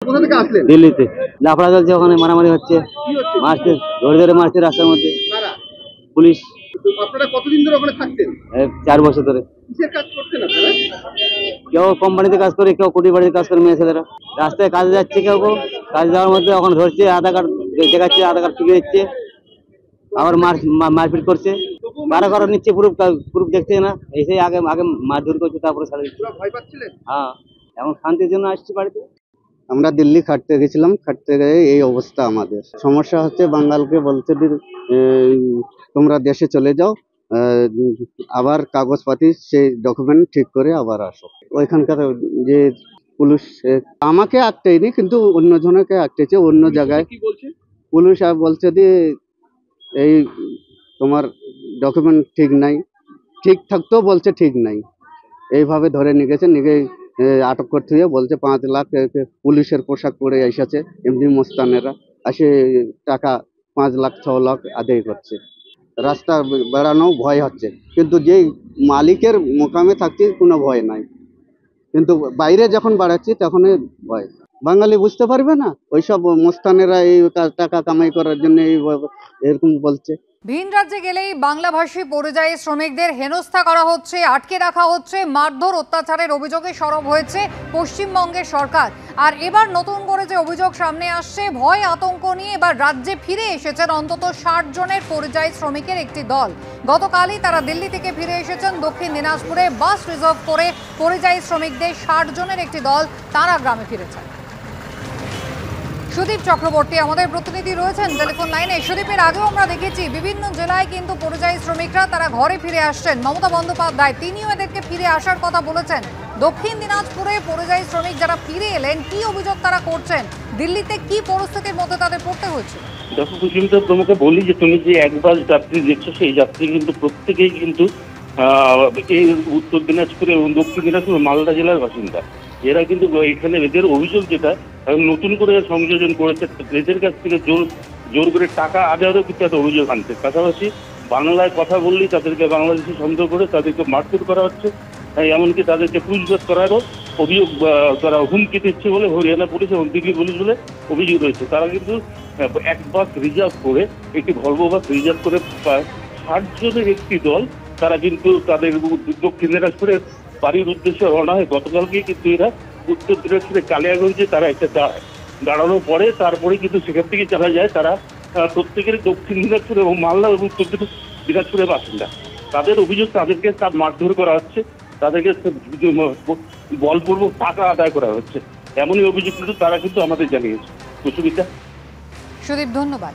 কোথা থেকে আসলেন? দিল্লিতে লাফড়া চলছে, ওখানে মারামারি হচ্ছে, মারছে, ধরে ধরে মারছে রাস্তার মধ্যে পুলিশ। আপনারা কতদিন ধরে ওখানে থাকতেন? 4 বছর ধরে। কিসের কাজ করতেন আপনারা? কেউ কোম্পানিতে কাজ করে, কেউ কুটি বাড়িতে কাজ করে, মেয়ে ছেলেরা রাস্তায় কাজে যাচ্ছে, কেউ কাজ যাওয়ার মধ্যে ওখানে ধরছে, আধার কার্ড দেখাচ্ছে, আধার কার্ড ফিরিয়ে দিচ্ছে, আবার মারপিট করছে, কারো নিচ্ছে, প্রুফ দেখছে না, এসে আগে আগে মারধর করছে, তারপরে ছাড়ে দিচ্ছে। ভয় পাচ্ছিলেন? হ্যাঁ, এখন শান্তির জন্য আসছি বাড়িতে। আমরা দিল্লি খাটতে গেছিলাম, খাটতে গিয়ে এই অবস্থা। আমাদের সমস্যা হচ্ছে, বাঙালকে বলছে তোমরা দেশে চলে যাও, আবার কাগজপাতি সেই ডকুমেন্ট ঠিক করে আবার আসো। ওইখানকার যে পুলিশ আমাকে আটকেনি, কিন্তু অন্য জনকে আটকেছে অন্য জায়গায়। পুলিশ বলছে যে এই তোমার ডকুমেন্ট ঠিক নাই, ঠিক থাকতেও বলছে ঠিক নাই, এইভাবে ধরে নিয়ে গেছে। নিয়ে আটক করতে হয়ে বলছে 5 লাখ পুলিশের পোশাক পরে এসেছে, এমনি মোস্তানেরা আসে টাকা 5 লাখ 6 লাখ আদায় করছে। রাস্তা বেড়ানো ভয় হচ্ছে, কিন্তু যেই মালিকের মোকামে থাকছে কোনো ভয় নাই, কিন্তু বাইরে যখন বাড়াচ্ছি তখন ভয়। বাঙালি বুঝতে পারবে না, ওইসব মোস্তানেরা এই টাকা কামাই করার জন্য এরকম বলছে। ভিন রাজ্যে গেলেই বাংলাভাষী পরিযায়ী শ্রমিকদের হেনস্থা করা হচ্ছে, আটকে রাখা হচ্ছে, মারধর অত্যাচারের অভিযোগে সরব হয়েছে পশ্চিমবঙ্গের সরকার। আর এবার নতুন করে যে অভিযোগ সামনে আসছে, ভয় আতঙ্ক নিয়ে এবার রাজ্যে ফিরে এসেছেন অন্তত 60 জনের পরিযায়ী শ্রমিকের একটি দল। গতকালই তারা দিল্লি থেকে ফিরে এসেছেন দক্ষিণ দিনাজপুরে। বাস রিজার্ভ করে পরিযায়ী শ্রমিকদের 60 জনের একটি দল তারা গ্রামে ফিরেছেন। সুদীপ চক্রবর্তী আমাদের প্রতিনিধি রয়েছেন টেলিফোন লাইনে। সুদীপের আগেও আমরা দেখেছি বিভিন্ন জেলায় কিন্তু পরিযায়ী শ্রমিকরা তারা ঘরে ফিরে আসছেন। মমতা বন্দ্যোপাধ্যায় তিনিও এদেরকে ফিরে আসার কথা বলেছেন। দক্ষিণ দিনাজপুরে পরিযায়ী শ্রমিক যারা ফিরে এলেন, কি অভিযোগ তারা করছেন, দিল্লিতে কি পরিস্থিতির মধ্যে তাদের পড়তে হয়েছে? দেখো কুসুমিতা, তোমাকে বলি যে তুমি যে একবার যাত্রী দেখছো, সেই যাত্রী কিন্তু প্রত্যেকেই কিন্তু এই উত্তর দিনাজপুরে এবং দক্ষিণ দিনাজপুর মালদা জেলার বাসিন্দা। এরা কিন্তু এখানে এদের অভিযোগ যেটা নতুন করে সংযোজন করেছে, এদের কাছ থেকে জোর করে টাকা আদায়েরও কিন্তু একটা অভিযোগ আনছে। পাশাপাশি বাংলায় কথা বললেই তাদেরকে বাংলাদেশি সন্দেহ করে তাদেরকে মারপিট করা হচ্ছে, এমনকি তাদেরকে পুলিশ করারও অভিযোগ, তারা হুমকি দিচ্ছে বলে হরিয়ানা পুলিশ এবং দিল্লি পুলিশ বলে অভিযোগ রয়েছে। তারা কিন্তু এক বাস রিজার্ভ করে, একটি ভলভো বাস রিজার্ভ করে 60 জনের একটি দল তারা কিন্তু তাদের দক্ষিণ দিনাজপুরে বাড়ির উদ্দেশ্যে রওনা হয়। গতকালকেই কিন্তু এরা উত্তর দিনাজপুরে কালিয়াগঞ্জে তারা একটা দাঁড়ানোর পরে তারপরে কিন্তু সেখান থেকে চালা যায়। তারা প্রত্যেকের দক্ষিণ দিনাজপুর এবং মালদা এবং উত্তর দিনাজপুরের বাসিন্দা। তাদের অভিযোগ তাদেরকে তার মারধর করা হচ্ছে, তাদেরকে বলপূর্বক টাকা আদায় করা হচ্ছে, এমনই অভিযোগ কিন্তু তারা কিন্তু আমাদের জানিয়েছে। সুবিধা সুদীপ, ধন্যবাদ।